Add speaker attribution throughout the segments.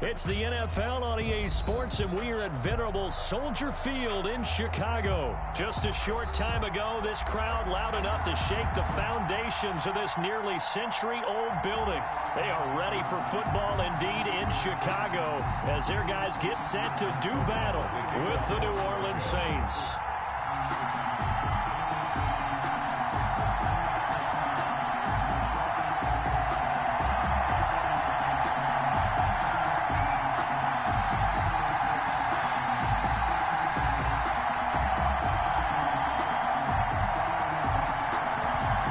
Speaker 1: It's the NFL on EA Sports, and we are at venerable Soldier Field in Chicago. Just a short time ago, this crowd loud enough to shake the foundations of this nearly century-old building. They are ready for football indeed in Chicago as their guys get set to do battle with the New Orleans Saints.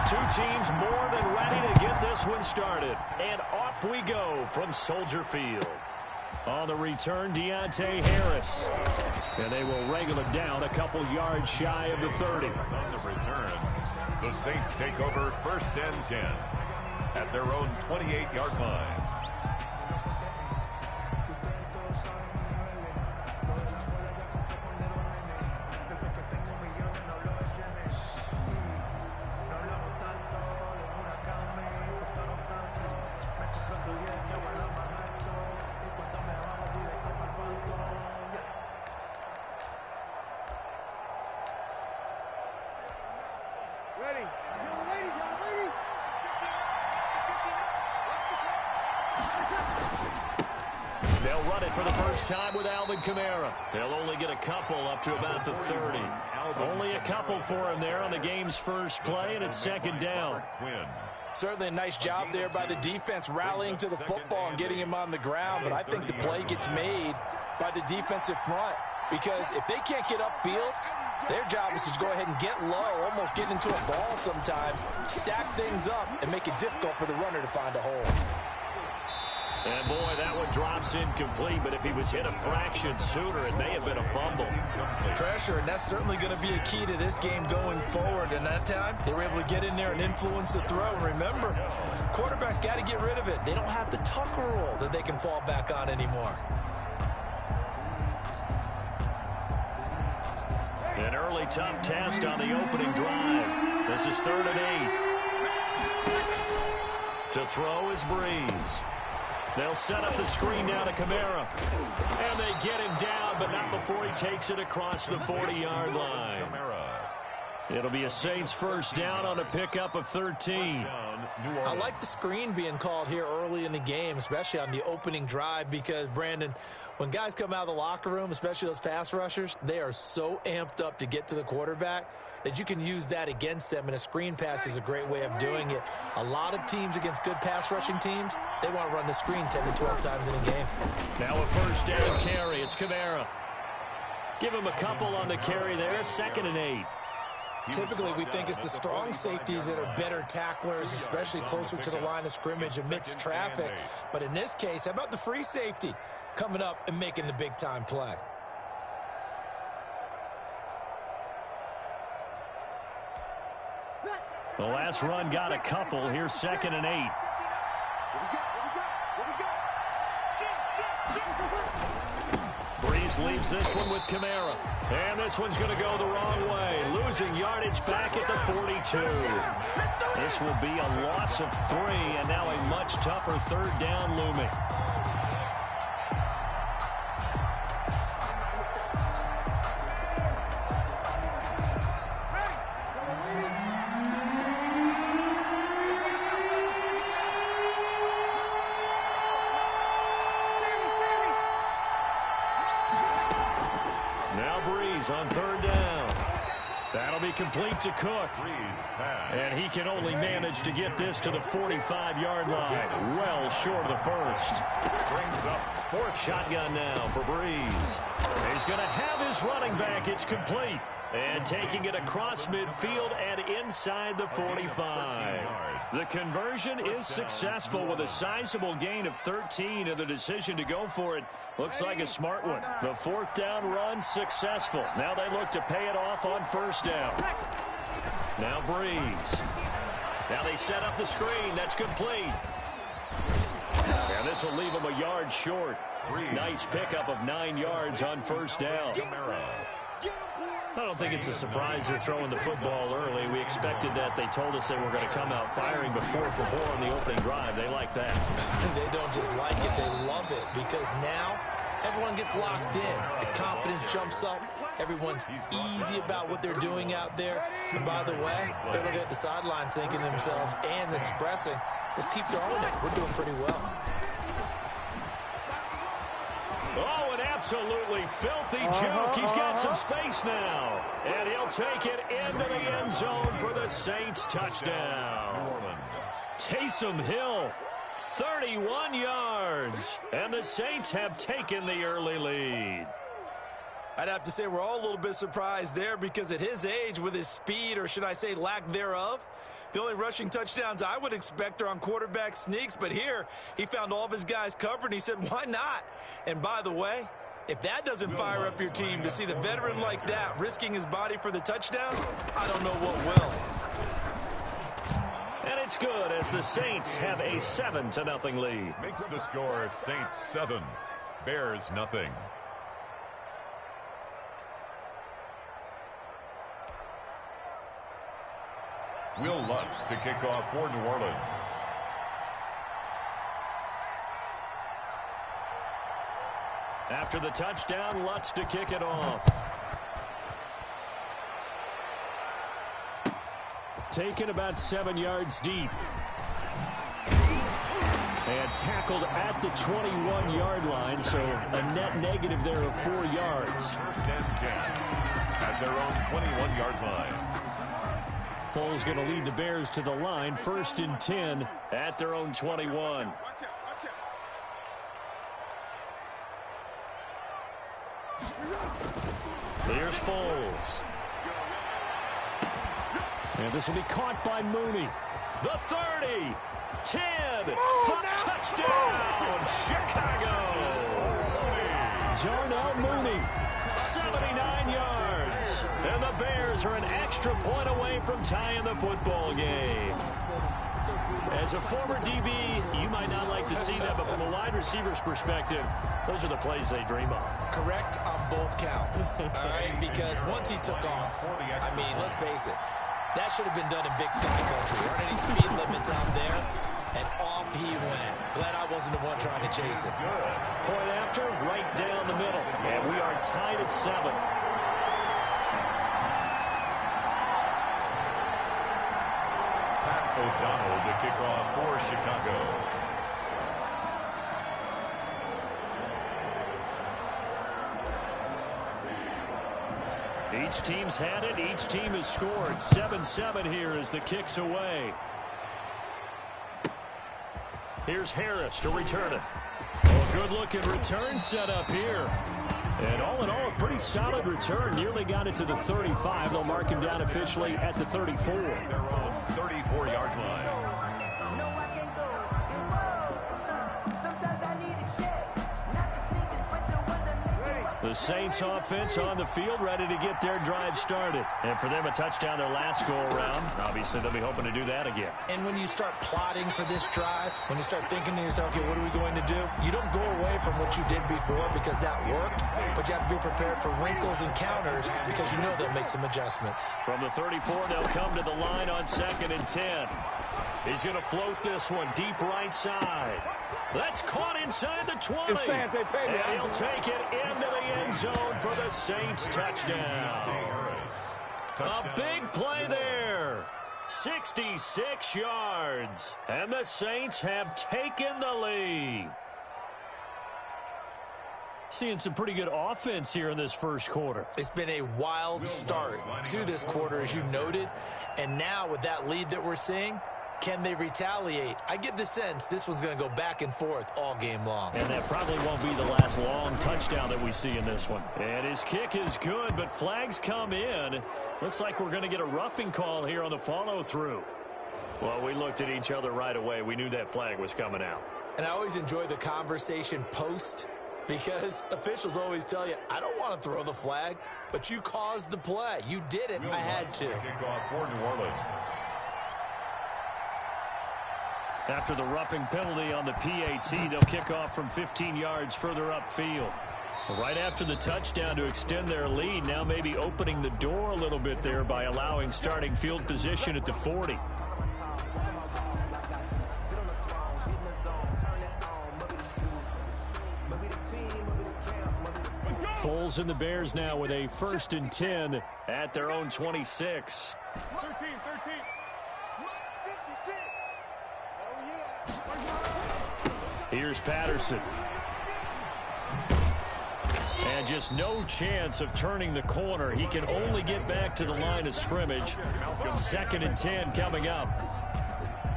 Speaker 1: Two teams more than ready to get this one started. And off we go from Soldier Field. On the return, Deontay Harris. And they will wrangle it down a couple yards shy of the 30.
Speaker 2: On the return, the Saints take over 1st and 10 at their own 28-yard line.
Speaker 1: They'll run it for the first time with Alvin Kamara. They'll only get a couple up to about the 30. Only a couple for him there on the game's first play, and it's 2nd down.
Speaker 3: Certainly a nice job there by the defense rallying to the football and getting him on the ground, but I think the play gets made by the defensive front because if they can't get upfield, their job is to go ahead and get low, almost get into a ball sometimes, stack things up, and make it difficult for the runner to find a hole.
Speaker 1: And boy, that one drops incomplete, but if he was hit a fraction sooner, it may have been a fumble.
Speaker 3: Pressure, and that's certainly going to be a key to this game going forward. And that time, they were able to get in there and influence the throw. And remember, quarterbacks got to get rid of it. They don't have the Tucker rule that they can fall back on anymore.
Speaker 1: An early tough test on the opening drive. This is 3rd and 8. To throw is Breeze. They'll set up the screen down to Kamara. And they get him down, but not before he takes it across the 40-yard line. It'll be a Saints first down on a pickup of 13.
Speaker 3: I like the screen being called here early in the game, especially on the opening drive, because, Brandon, when guys come out of the locker room, especially those pass rushers, they are so amped up to get to the quarterback that you can use that against them, and a screen pass is a great way of doing it. A lot of teams against good pass rushing teams, they want to run the screen 10 to 12 times in a game.
Speaker 1: Now a first down carry. It's Kamara. Give him a couple on the carry there. 2nd and 8.
Speaker 3: Typically, we think it's the strong safeties that are better tacklers, especially closer to the line of scrimmage amidst traffic. But in this case, how about the free safety coming up and making the big-time play?
Speaker 1: The last run got a couple. Here's 2nd and 8. Breeze leaves this one with Kamara. And this one's going to go the wrong way. Losing yardage back at the 42. This will be a loss of 3, and now a much tougher 3rd down looming. On 3rd down. That'll be complete to Cook. And he can only manage to get this to the 45-yard line. Well short of the first. Brings up 4th shotgun now for Breeze. He's going to have his running back. It's complete. And taking it across midfield and inside the 45. The conversion is successful with a sizable gain of 13, and the decision to go for it looks like a smart one. The 4th down run successful. Now they look to pay it off on 1st down. Now Breeze. Now they set up the screen. That's complete. And this will leave them a yard short. Nice pickup of 9 yards on 1st down. I don't think it's a surprise they're throwing the football early. We expected that. They told us they were going to come out firing before 4 on the opening drive. They like that.
Speaker 3: They don't just like it, they love it, because now everyone gets locked in. The confidence jumps up. Everyone's easy about what they're doing out there. And by the way, they're looking at the sideline thinking to themselves and expressing, let's keep throwing it. We're doing pretty well.
Speaker 1: Oh, an absolutely filthy joke. He's got some space now. And he'll take it into the end zone for the Saints touchdown. Taysom Hill, 31 yards. And the Saints have taken the early lead.
Speaker 3: I'd have to say we're all a little bit surprised there, because at his age, with his speed, or should I say lack thereof, the only rushing touchdowns I would expect are on quarterback sneaks. But here, he found all of his guys covered, and he said, why not? And by the way, if that doesn't fire up your team to see the veteran like that risking his body for the touchdown, I don't know what will.
Speaker 1: And it's good as the Saints have a 7-0 lead.
Speaker 2: Makes the score Saints 7, Bears nothing. Will Lutz to kick off for New Orleans.
Speaker 1: After the touchdown, Lutz to kick it off. Taken about 7 yards deep. And tackled at the 21-yard line, so a net negative there of 4 yards.
Speaker 2: First and 10 at their own 21-yard line.
Speaker 1: Foles going to lead the Bears to the line. 1st and 10 at their own 21. Here's Foles. And this will be caught by Mooney. The 30, 10, 5, touchdown, Chicago. Darnell Mooney, 79 yards. And the Bears are an extra point away from tying the football game. As a former DB, you might not like to see that, but from a wide receiver's perspective, those are the plays they dream of.
Speaker 3: Correct on both counts, all right? Because once he took off, I mean, let's face it, that should have been done in Big Sky Country. There aren't any speed limits out there, and off he went. Glad I wasn't the one trying to chase it.
Speaker 1: Point after, right down the middle, and we are tied at 7.
Speaker 2: O'Donnell to kick off for Chicago.
Speaker 1: Each team's had it. Each team has scored. 7-7 here as the kick's away. Here's Harris to return it. Oh, good-looking return set up here. And all in all, a pretty solid return. Nearly got it to the 35. They'll mark him down officially at the 34.
Speaker 2: Their own 34-yard line.
Speaker 1: The Saints offense on the field, ready to get their drive started. And for them, a touchdown their last go-around. Obviously, they'll be hoping to do that again.
Speaker 3: And when you start plotting for this drive, when you start thinking to yourself, okay, what are we going to do? You don't go away from what you did before because that worked, but you have to be prepared for wrinkles and counters because you know they'll make some adjustments.
Speaker 1: From the 34, they'll come to the line on 2nd and 10. He's going to float this one deep right side. That's caught inside the 20. And he'll take it into the end zone for the Saints touchdown. A big play there. 66 yards. And the Saints have taken the lead. Seeing some pretty good offense here in this first quarter.
Speaker 3: It's been a wild start to this quarter, as you noted. And now with that lead that we're seeing, can they retaliate? I get the sense this one's going to go back and forth all game long.
Speaker 1: And that probably won't be the last long touchdown that we see in this one. And his kick is good, but flags come in. Looks like we're going to get a roughing call here on the follow-through. Well, we looked at each other right away. We knew that flag was coming out.
Speaker 3: And I always enjoy the conversation post because officials always tell you, I don't want to throw the flag, but you caused the play. You did it. I had to.
Speaker 2: Kick off for New Orleans.
Speaker 1: After the roughing penalty on the PAT, they'll kick off from 15 yards further upfield. Right after the touchdown to extend their lead, now maybe opening the door a little bit there by allowing starting field position at the 40. Foles and the Bears now with a 1st and 10 at their own 26.
Speaker 4: 13.
Speaker 1: Here's Patterson. And just no chance of turning the corner. He can only get back to the line of scrimmage. 2nd and 10 coming up.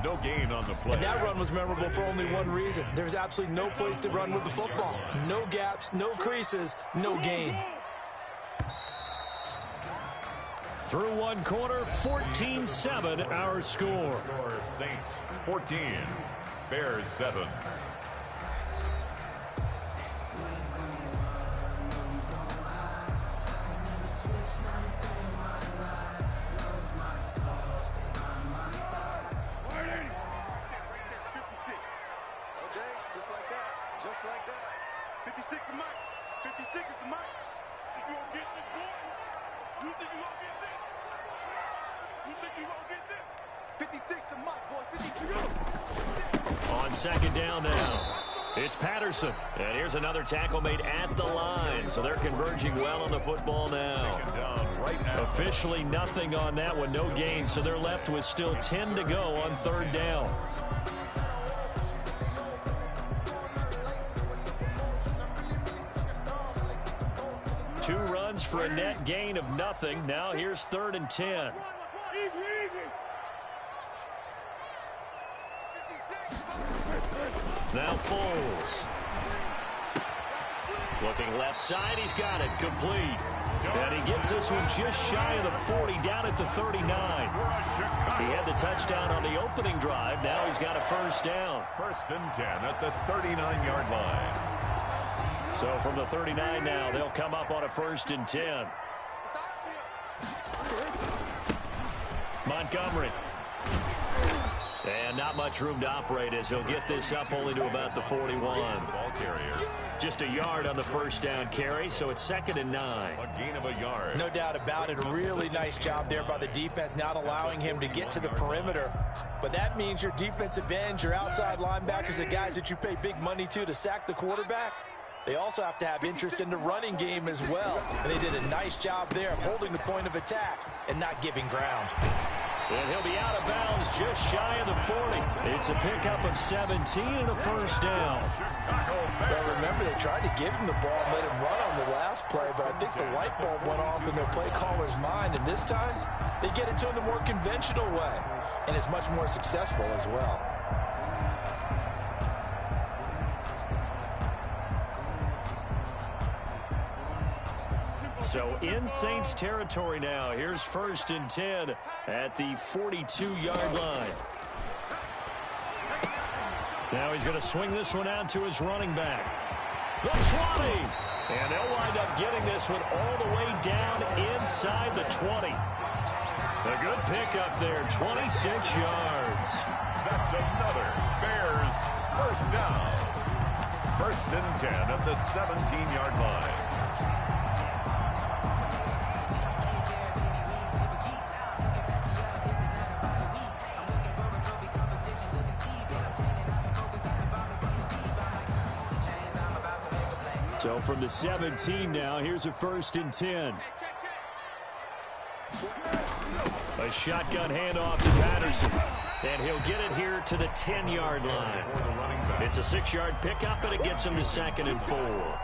Speaker 2: No gain on the play.
Speaker 3: And that run was memorable for only one reason. There's absolutely no place to run with the football. No gaps, no creases, no gain.
Speaker 1: Through one quarter, 14-7 our score.
Speaker 2: Saints 14, Bears 7.
Speaker 4: Just like that. 56 the mic. 56 is the mic. You gonna get this, boy? You think you gonna get this? You think you gonna get this? 56 the mic, boy. 52.
Speaker 1: On 2nd down now, it's Patterson. And here's another tackle made at the line. So they're converging well on the football now. Officially nothing on that one, no gain. So they're left with still 10 to go on 3rd down. Two runs for a net gain of nothing. Now here's 3rd and 10. Now Foles. Looking left side. He's got it. Complete. And he gets this one just shy of the 40, down at the 39. He had the touchdown on the opening drive. Now he's got a 1st down.
Speaker 2: 1st and 10 at the 39-yard line.
Speaker 1: So from the 39 now, they'll come up on a 1st and 10. Montgomery. And not much room to operate as he'll get this up only to about the 41.
Speaker 2: Ball carrier.
Speaker 1: Just a yard on the 1st down carry, so it's 2nd and 9.
Speaker 2: A gain of a yard.
Speaker 3: No doubt about it. A really nice job there by the defense, not allowing him to get to the perimeter. But that means your defensive ends, your outside linebackers, the guys that you pay big money to sack the quarterback, they also have to have interest in the running game as well. And they did a nice job there of holding the point of attack and not giving ground.
Speaker 1: And he'll be out of bounds just shy of the 40. It's a pickup of 17 and a 1st down.
Speaker 3: Well, remember, they tried to give him the ball and let him run on the last play, but I think the light bulb went off in their play caller's mind. And this time, they get it to him the more conventional way. And it's much more successful as well.
Speaker 1: So in Saints territory now. Here's 1st and 10 at the 42-yard line. Now he's going to swing this one out to his running back. The 20. And they'll wind up getting this one all the way down inside the 20. A good pickup there, 26 yards.
Speaker 2: That's another Bears 1st down. 1st and 10 at the 17-yard line.
Speaker 1: So from the 17 now, here's a 1st and 10. A shotgun handoff to Patterson. And he'll get it here to the 10-yard line. It's a 6-yard pickup, and it gets him to 2nd and 4.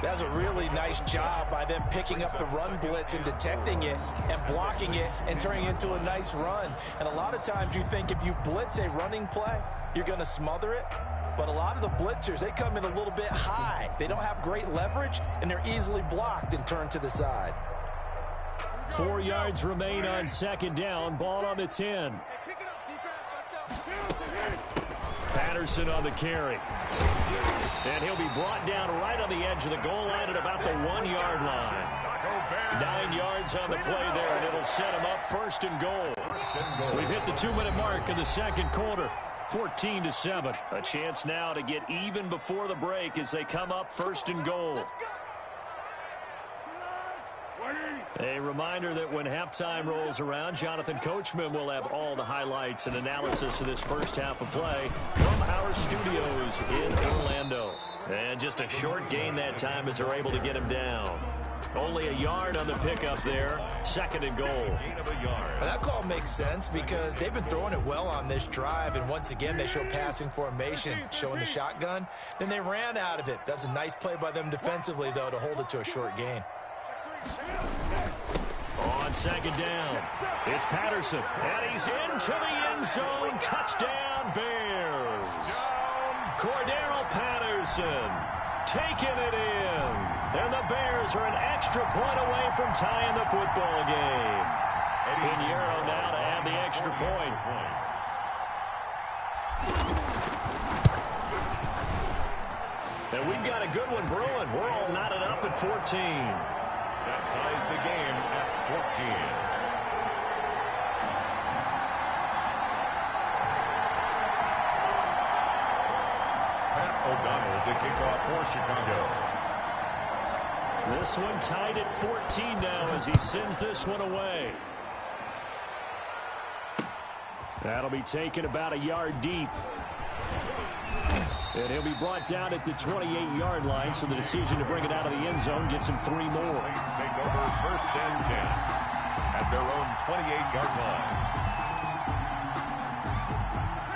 Speaker 3: That's a really nice job by them picking up the run blitz and detecting it and blocking it and turning it into a nice run. And a lot of times you think if you blitz a running play, you're going to smother it. But a lot of the blitzers, they come in a little bit high. They don't have great leverage, and they're easily blocked and turned to the side.
Speaker 1: 4 yards remain on 2nd down. Ball on the 10. Patterson on the carry. And he'll be brought down right on the edge of the goal line at about the 1-yard line. 9 yards on the play there, and it'll set him up 1st and goal. We've hit the 2-minute mark in the 2nd quarter. 14-7. A chance now to get even before the break as they come up first and goal. A reminder that when halftime rolls around, Jonathan Coachman will have all the highlights and analysis of this first half of play from our studios in Orlando. And just a short gain that time as they're able to get him down. Only a yard on the pickup there. Second and goal.
Speaker 3: That call makes sense because they've been throwing it well on this drive, and once again they show passing formation, showing the shotgun. Then they ran out of it. That's a nice play by them defensively, though, to hold it to a short gain.
Speaker 1: On second down, it's Patterson, and he's into the end zone. Touchdown, Bears. Cordero Patterson taking it in. And the Bears are an extra point away from tying the football game. Pinheiro now to add the extra point. And we've got a good one brewing. We're all knotted up at 14.
Speaker 2: That ties the game at 14. Pat O'Donnell to kick off for Chicago.
Speaker 1: This one tied at 14 now as he sends this one away. That'll be taken about a yard deep. And he'll be brought down at the 28-yard line, so the decision to bring it out of the end zone gets him 3 more.
Speaker 2: Saints take over first and 10 at their own 28-yard line.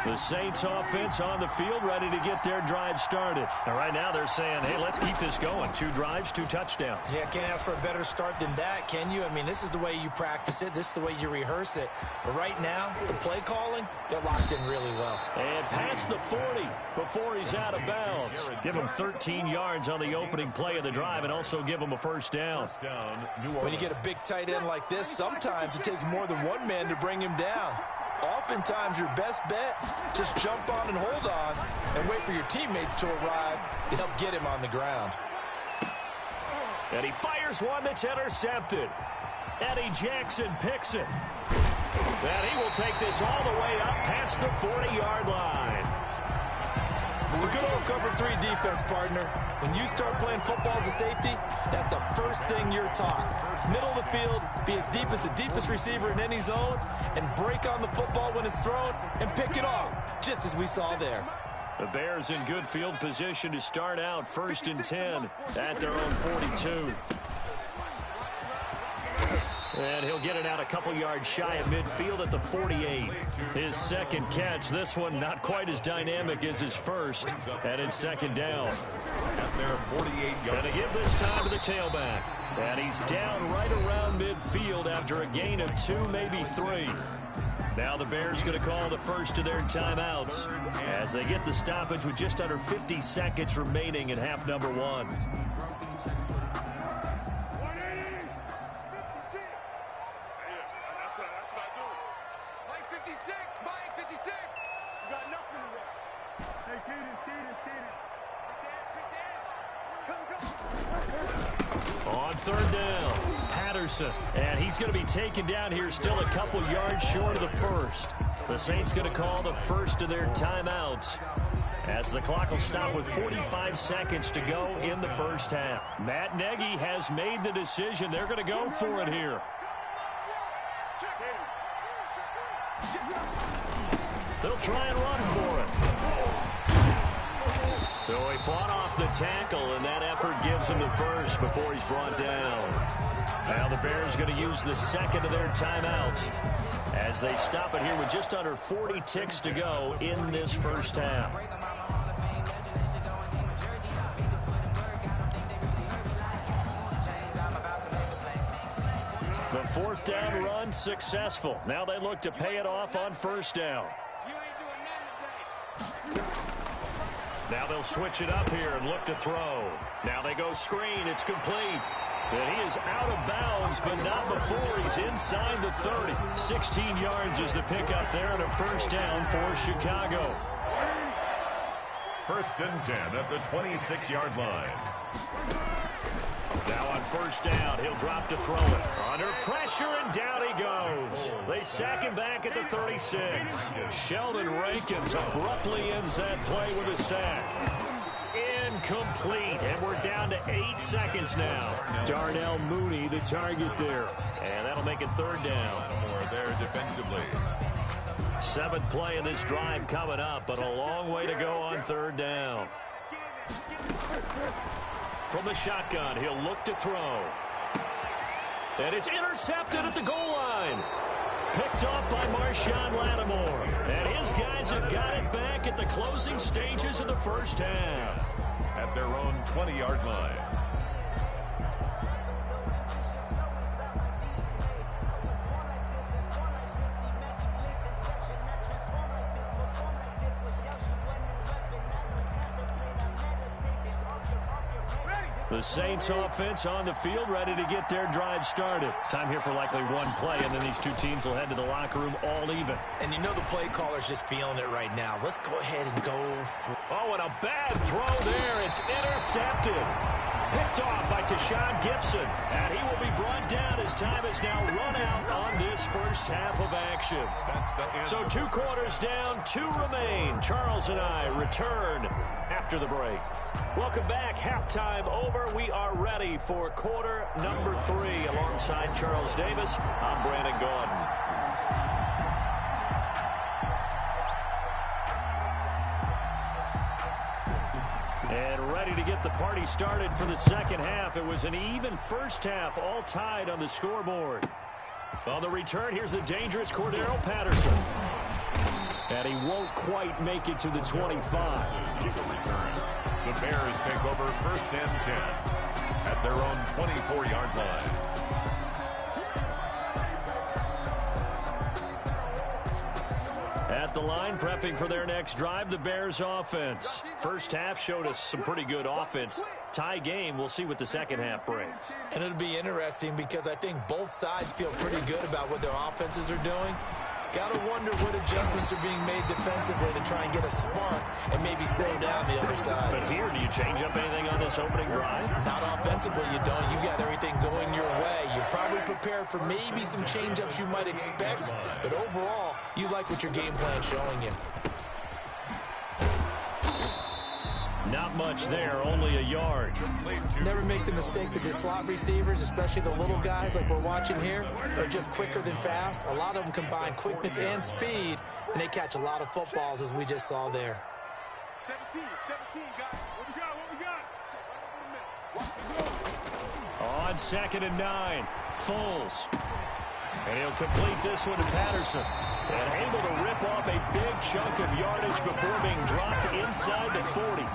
Speaker 1: The Saints offense on the field ready to get their drive started. And right now they're saying, hey, let's keep this going. 2 drives, 2 touchdowns.
Speaker 3: Yeah, can't ask for a better start than that, can you? I mean, this is the way you practice it. This is the way you rehearse it. But right now, the play calling, they're locked in really well.
Speaker 1: And past the 40 before he's out of bounds. Give him 13 yards on the opening play of the drive and also give him a first down.
Speaker 3: When you get a big tight end like this, sometimes it takes more than one man to bring him down. Oftentimes, your best bet, just jump on and hold on and wait for your teammates to arrive to help get him on the ground.
Speaker 1: And he fires one that's intercepted. Eddie Jackson picks it. And he will take this all the way up past the 40-yard line.
Speaker 3: The good old cover 3 defense, partner. When you start playing football as a safety, that's the first thing you're taught. Middle of the field, be as deep as the deepest receiver in any zone, and break on the football when it's thrown and pick it off, just as we saw there.
Speaker 1: The Bears in good field position to start out first and 10 at their own 42. And he'll get it out a couple yards shy of midfield at the 48. His second catch, this one not quite as dynamic as his first, and it's second down.
Speaker 2: At their 48-yard.
Speaker 1: And to give this time to the tailback. And he's down right around midfield after a gain of 2, maybe 3. Now the Bears going to call the first of their timeouts as they get the stoppage with just under 50 seconds remaining in half number 1. On third down, Patterson, and he's going to be taken down here still a couple yards short of the first. The Saints going to call the first of their timeouts as the clock will stop with 45 seconds to go in the first half. Matt Nagy has made the decision. They're going to go for it here. They'll try and run for it. So he fought off the tackle, and that effort gives him the first before he's brought down. Now the Bears going to use the second of their timeouts as they stop it here with just under 40 ticks to go in this first half. The fourth down run successful. Now they look to pay it off on first down. Now they'll switch it up here and look to throw. Now they go screen. It's complete. And he is out of bounds, but not before he's inside the 30. 16 yards is the pickup there and a first down for Chicago.
Speaker 2: First and 10 at the 26-yard line.
Speaker 1: Now on first down, he'll drop to throw it. Under pressure, and down he goes. They sack him back at the 36. Sheldon Rankins abruptly ends that play with a sack. Incomplete, and we're down to 8 seconds now. Darnell Mooney, the target there. And that'll make it third down.
Speaker 2: More there defensively.
Speaker 1: 7th play of this drive coming up, but a long way to go on third down. From the shotgun, he'll look to throw. And it's intercepted at the goal line. Picked off by Marshawn Lattimore. And his guys have got it back at the closing stages of the first half.
Speaker 2: At their own 20-yard line.
Speaker 1: The Saints offense on the field, ready to get their drive started. Time here for likely one play, and then these two teams will head to the locker room all even.
Speaker 3: And you know the play caller's just feeling it right now. Let's go ahead and go for...
Speaker 1: Oh, and a bad throw there. It's intercepted. Picked off by Tashawn Gibson. And he will be brought down as time is now run out on this first half of action. So 2 quarters down, 2 remain. Charles and I return after the break. Welcome back. Halftime over. We are ready for quarter number 3. Alongside Charles Davis, I'm Brandon Gaudin. And ready to get the party started for the second half. It was an even first half, all tied on the scoreboard. On the return, here's the dangerous Cordero Patterson. And he won't quite make it to the 25.
Speaker 2: The Bears take over first and 10 at their own 24-yard line.
Speaker 1: At the line, prepping for their next drive, the Bears offense. First half showed us some pretty good offense. Tie game, we'll see what the second half brings.
Speaker 3: And it'll be interesting because I think both sides feel pretty good about what their offenses are doing. Got to wonder what adjustments are being made defensively to try and get a spark and maybe slow down the other side.
Speaker 1: But here, do you change up anything on this opening drive?
Speaker 3: Not offensively, you don't. You got everything going your way. You've probably prepared for maybe some change-ups you might expect, but overall, you like what your game plan's showing you.
Speaker 1: Not much there, only a yard.
Speaker 3: Never make the mistake that the slot receivers, especially the little guys like we're watching here, are just quicker than fast. A lot of them combine quickness and speed, and they catch a lot of footballs, as we just saw there.
Speaker 4: 17, guys. What we got?
Speaker 1: On 2nd and 9, Foles. And he'll complete this one to Patterson. And able to rip off a big chunk of yardage before being dropped inside the 40.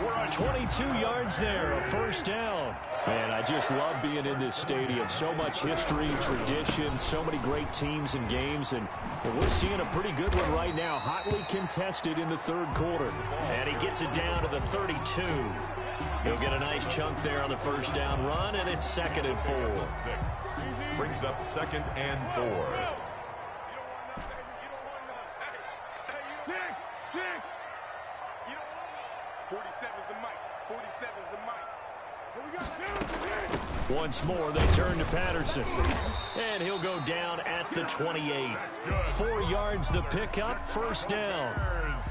Speaker 1: We're on 22 yards there, a first down. Man, I just love being in this stadium. So much history, tradition, so many great teams and games. And we're seeing a pretty good one right now, hotly contested in the third quarter. And he gets it down to the 32. He'll get a nice chunk there on the first down run, and it's 2nd and 4.
Speaker 2: 6 brings up 2nd and 4.
Speaker 4: 47's the mic. 47's the mic.
Speaker 1: Once more, they turn to Patterson. And he'll go down at the 28. 4 yards the pickup, first down.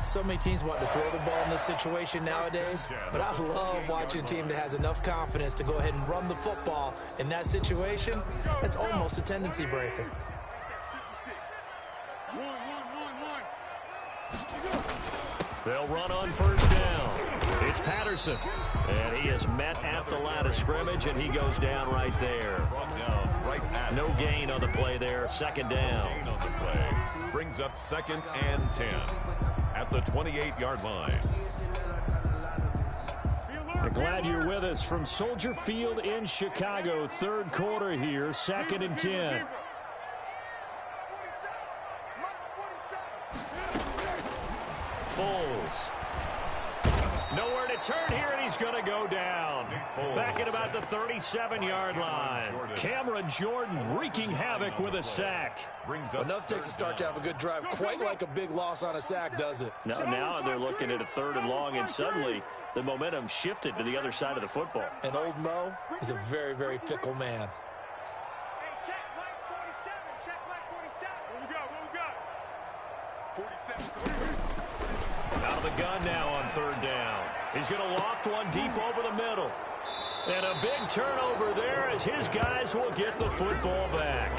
Speaker 3: So many teams want to throw the ball in this situation nowadays, but I love watching a team that has enough confidence to go ahead and run the football. In that situation, that's almost a tendency breaker.
Speaker 1: They'll run on first down. It's Patterson. And he is met at the line of scrimmage, and he goes down right there. No gain on the play there. 2nd down.
Speaker 2: On the play brings up 2nd and 10 at the 28-yard line.
Speaker 1: I'm glad you're with us from Soldier Field in Chicago. Third quarter here, 2nd and 10. Foles. Nowhere to turn here, and he's going to go down. Back at about the 37-yard line. Cameron Jordan wreaking havoc with a sack.
Speaker 3: Enough takes to start to have a good drive. Quite like a big loss on a sack, does it?
Speaker 1: Now they're looking at a 3rd and long, and suddenly the momentum shifted to the other side of the football.
Speaker 3: And old Mo is a very, very fickle man.
Speaker 4: Hey, check flag 47. Check flag 47. What we got? 47.
Speaker 1: Out of the gun now on 3rd down. He's going to loft one deep over the middle. And a big turnover there as his guys will get the football back.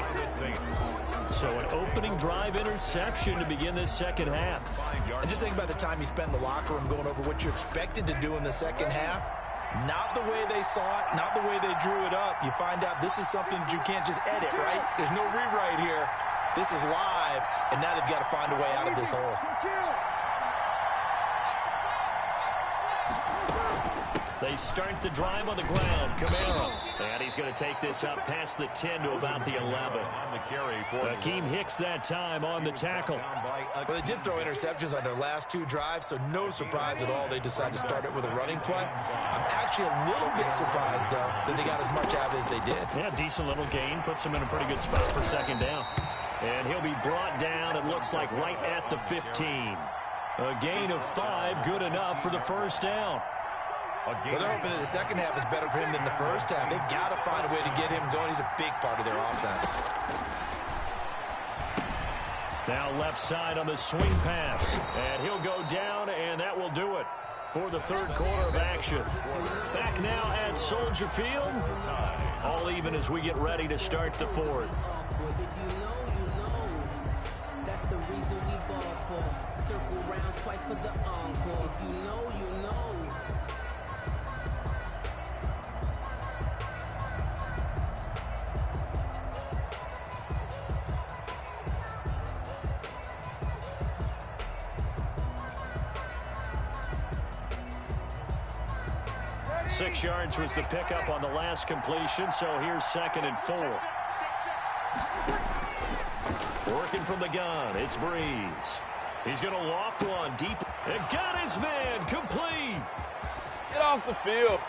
Speaker 1: So an opening drive interception to begin this second half.
Speaker 3: And just think about the time you spend in the locker room going over what you expected to do in the second half. Not the way they saw it, not the way they drew it up. You find out this is something that you can't just edit, right? There's no rewrite here. This is live, and now they've got to find a way out of this hole.
Speaker 1: They start the drive on the ground. Camaro. And he's going to take this up past the 10 to about the 11. Akeem Hicks that time on the tackle.
Speaker 3: Well, they did throw interceptions on their last 2 drives, so no surprise at all they decided to start it with a running play. I'm actually a little bit surprised, though, that they got as much out as they did.
Speaker 1: Yeah, decent little gain. Puts him in a pretty good spot for 2nd down. And he'll be brought down, it looks like, right at the 15. A gain of 5, good enough for the 1st down.
Speaker 3: Well, they're hoping that the second half is better for him than the first half. They've got to find a way to get him going. He's a big part of their offense.
Speaker 1: Now left side on the swing pass. And he'll go down, and that will do it for the 3rd quarter of action. Back now at Soldier Field. All even as we get ready to start the 4th.
Speaker 5: That's the reason we ball for. Circle round twice for the encore. If you know, you know.
Speaker 1: 6 yards was the pickup on the last completion, so here's 2nd and 4. Working from the gun, it's Breeze. He's going to loft one deep. And got his man complete.
Speaker 6: Get off the field.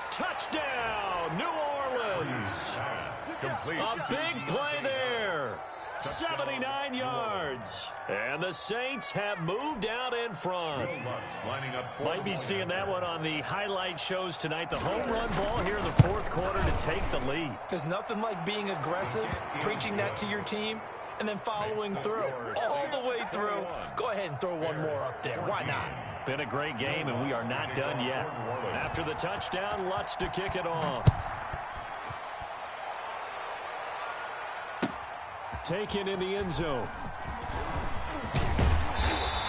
Speaker 1: Touchdown, New Orleans. A big play there. 79 yards. And the Saints have moved out in front. Might be seeing that one on the highlight shows tonight. The home run ball here in the 4th quarter to take the lead.
Speaker 3: There's nothing like being aggressive, preaching that to your team, and then following through. All the way through. Go ahead and throw one more up there. Why not?
Speaker 1: Been a great game, and we are not done yet. After the touchdown, Lutz to kick it off. Taken in the end zone.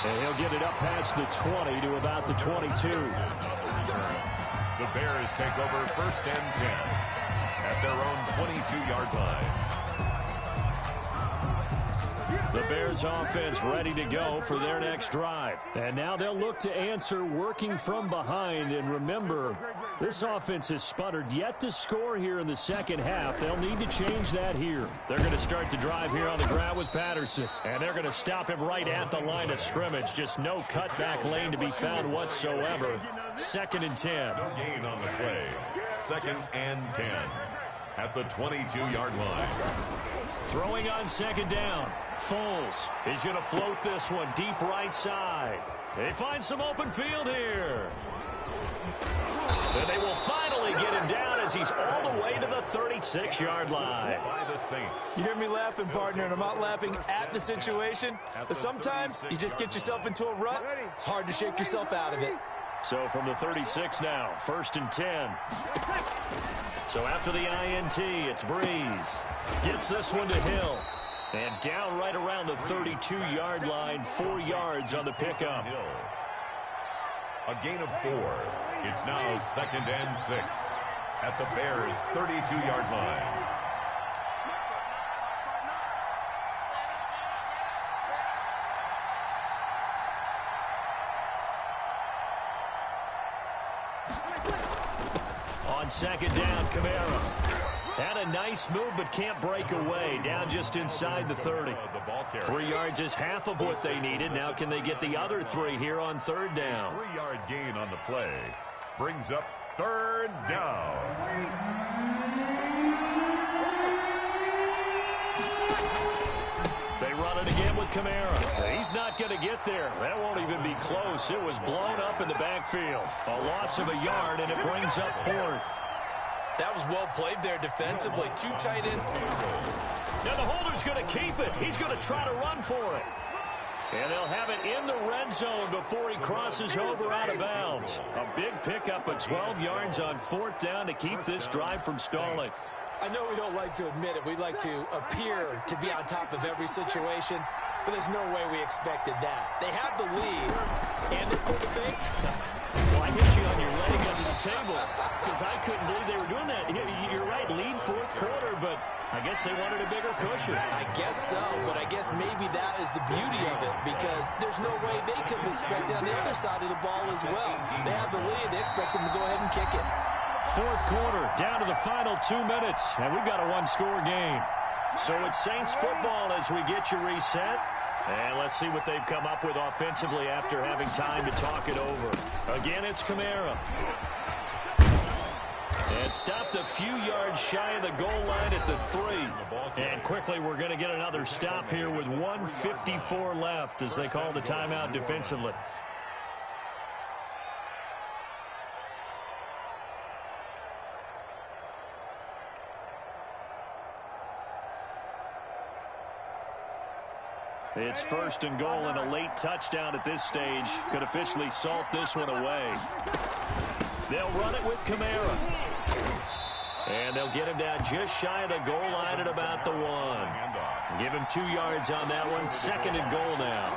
Speaker 1: And he'll get it up past the 20 to about the 22.
Speaker 2: The Bears take over 1st and 10 at their own 22-yard line.
Speaker 1: The Bears offense ready to go for their next drive. And now they'll look to answer working from behind. And remember, this offense has sputtered yet to score here in the second half. They'll need to change that here. They're going to start the drive here on the ground with Patterson. And they're going to stop him right at the line of scrimmage. Just no cutback lane to be found whatsoever. 2nd and 10.
Speaker 2: No gain on the play. 2nd and 10 at the 22-yard line.
Speaker 1: Throwing on 2nd down. Foles. He's going to float this one deep right side. They find some open field here. And they will finally get him down as he's all the way to the 36-yard line.
Speaker 2: By the Saints.
Speaker 3: You hear me laughing, partner, and I'm not laughing at the situation. But sometimes you just get yourself into a rut. It's hard to shake yourself out of it.
Speaker 1: So from the 36 now, 1st and 10. So after the INT, it's Breeze. Gets this one to Hill. And down right around the 32-yard line, 4 yards on the pickup.
Speaker 2: A gain of 4. It's now 2nd and 6 at the Bears' 32-yard line.
Speaker 1: On 2nd down, Camaro. Had a nice move, but can't break away. Down just inside the 30. 3 yards is half of what they needed. Now can they get the other 3 here on third down?
Speaker 2: 3-yard gain on the play. Brings up third down.
Speaker 1: They run it again with Kamara. He's not going to get there. That won't even be close. It was blown up in the backfield. A loss of a yard, and it brings up fourth.
Speaker 3: That was well played there defensively. Too tight in.
Speaker 1: Now the holder's going to keep it. He's going to try to run for it. And they'll have it in the red zone before he crosses over out of bounds. A big pickup of 12 yards on fourth down to keep this drive from stalling.
Speaker 3: I know we don't like to admit it. We like to appear to be on top of every situation, but there's no way we expected that. They have the lead, and they pulled the bait.
Speaker 1: Well, I hit you on your leg under the table because I couldn't believe they were doing that. You're right, lead fourth quarter, but I guess they wanted a bigger cushion.
Speaker 3: I guess so, but I guess maybe that is the beauty of it because there's no way they could have expected on the other side of the ball as well. They have the lead. They expect them to go ahead and kick it.
Speaker 1: Fourth quarter, down to the final 2 minutes, and we've got a one-score game. So it's Saints football as we get you reset. And let's see what they've come up with offensively after having time to talk it over. Again, it's Kamara. And stopped a few yards shy of the goal line at the 3. And quickly, we're going to get another stop here with 1:54 left as they call the timeout defensively. It's first and goal and a late touchdown at this stage. Could officially salt this one away. They'll run it with Kamara. And they'll get him down just shy of the goal line at about the 1. Give him 2 yards on that one. Second and goal now.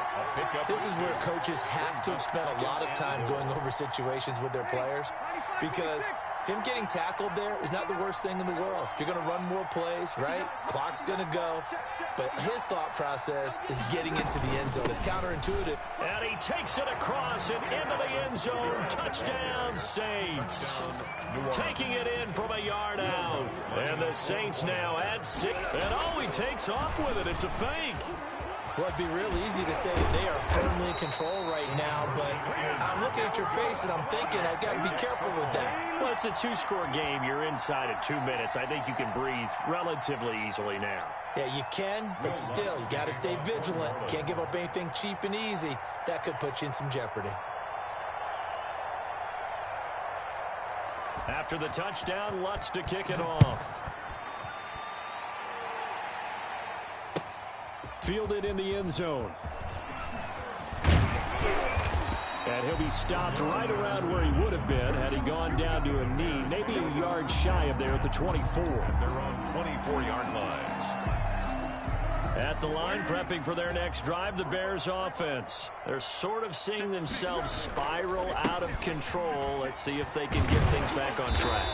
Speaker 3: This is where coaches have to have spent a lot of time going over situations with their players because him getting tackled there is not the worst thing in the world. You're going to run more plays, right? Clock's going to go. But his thought process is getting into the end zone. It's counterintuitive.
Speaker 1: And he takes it across and into the end zone. Touchdown, Saints. Taking it in from a yard out. And the Saints now at 6. And he takes off with it. It's a fake.
Speaker 3: Well, it'd be real easy to say that they are firmly in control right now, but I'm looking at your face and I'm thinking I've got to be careful with that.
Speaker 1: Well, it's a 2-score game. You're inside at 2 minutes. I think you can breathe relatively easily now.
Speaker 3: Yeah, you can, but still, you got to stay vigilant. Can't give up anything cheap and easy. That could put you in some jeopardy.
Speaker 1: After the touchdown, Lutz to kick it off. Fielded in the end zone. And he'll be stopped right around where he would have been had he gone down to a knee, maybe a yard shy of there at the 24.
Speaker 2: They're on 24-yard line.
Speaker 1: At the line, prepping for their next drive, the Bears offense. They're sort of seeing themselves spiral out of control. Let's see if they can get things back on track.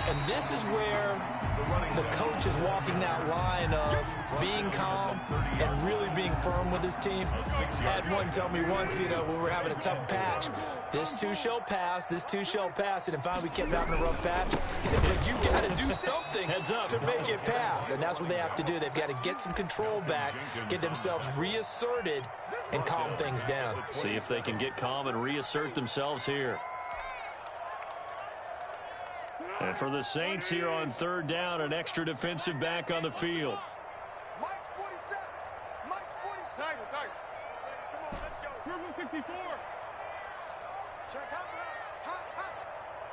Speaker 3: And this is where the coach is walking that line of being calm and really being firm with his team. I had one tell me once, when we were having a tough patch, this too shall pass, this too shall pass. And finally we kept having a rough patch. He said, but you got to do something to make it pass. And that's what they have to do. They've got to get some control back, get themselves reasserted, and calm things down.
Speaker 1: See if they can get calm and reassert themselves here. And for the Saints here on third down, an extra defensive back on the field.
Speaker 4: Mike's 47. Mike's 47. Come on, let's go. Purple 64. Check hot.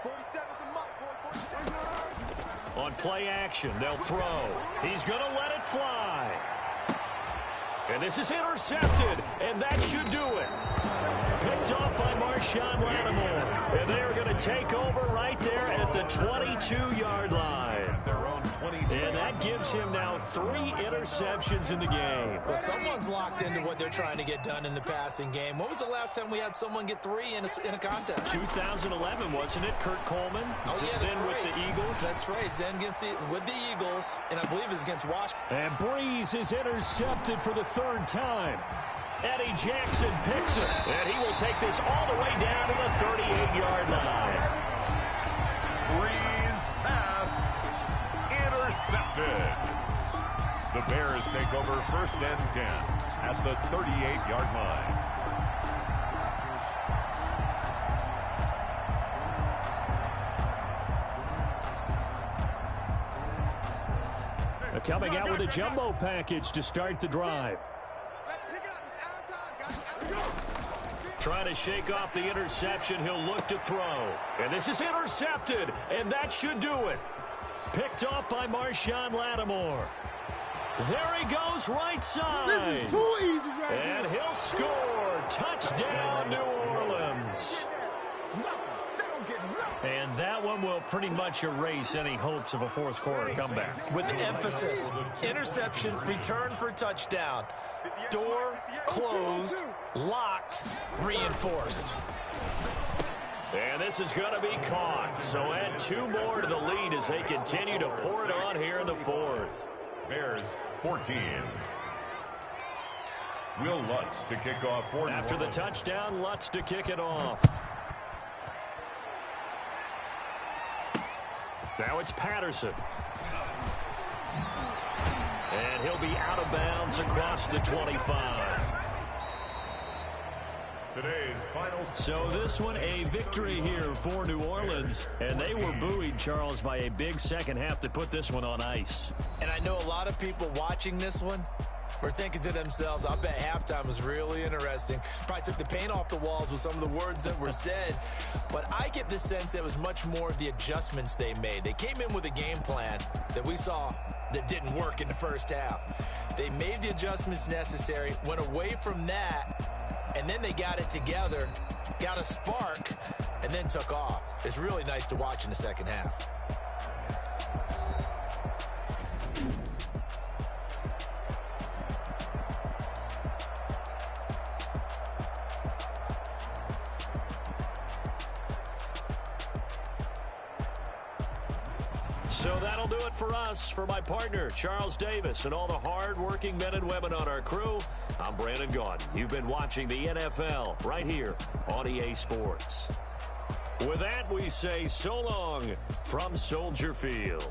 Speaker 4: 47 is the Mike, boys. 47.
Speaker 1: On play action, they'll throw. He's going to let it fly. And this is intercepted, and that should do it. Picked off by Marshawn Lattimore. And they are going to take over right there at the 22-yard line. And that gives him now 3 interceptions in the game.
Speaker 3: Well, someone's locked into what they're trying to get done in the passing game. When was the last time we had someone get 3 in a contest?
Speaker 1: 2011, wasn't it? Kurt Coleman?
Speaker 3: Oh, yeah, that's
Speaker 1: then
Speaker 3: right.
Speaker 1: With the Eagles.
Speaker 3: That's right. Then with the Eagles, and I believe it's against Washington.
Speaker 1: And Breeze is intercepted for the 3rd time. Eddie Jackson picks it, and he will take this all the way down to the 38-yard line.
Speaker 2: Breeze pass intercepted. The Bears take over 1st and 10 at the 38-yard line.
Speaker 1: Coming out with a jumbo package to start the drive. Trying to shake off the interception. He'll look to throw. And this is intercepted. And that should do it. Picked off by Marshawn Lattimore. There he goes, right side.
Speaker 4: This is too easy right here.
Speaker 1: And he'll score. Touchdown, New Orleans. And that one will pretty much erase any hopes of a fourth quarter comeback.
Speaker 3: With emphasis, interception, return for touchdown. Door closed, locked, reinforced.
Speaker 1: And this is going to be caught. So add 2 more to the lead as they continue to pour it on here in the fourth.
Speaker 2: Bears 14. Will Lutz to kick off for
Speaker 1: After the touchdown, Lutz to kick it off. Now it's Patterson. And he'll be out of bounds across the 25.
Speaker 2: Today's final.
Speaker 1: So this one, a victory here for New Orleans. And they were buoyed, Charles, by a big second half to put this one on ice.
Speaker 3: And I know a lot of people watching this one were thinking to themselves, I bet halftime was really interesting. Probably took the paint off the walls with some of the words that were said. But I get the sense that it was much more the adjustments they made. They came in with a game plan that we saw that didn't work in the first half. They made the adjustments necessary, went away from that, and then they got it together, got a spark, and then took off. It's really nice to watch in the second half.
Speaker 1: So that'll do it for us. For my partner, Charles Davis, and all the hard-working men and women on our crew, I'm Brandon Gaudin. You've been watching the NFL right here on EA Sports. With that, we say so long from Soldier Field.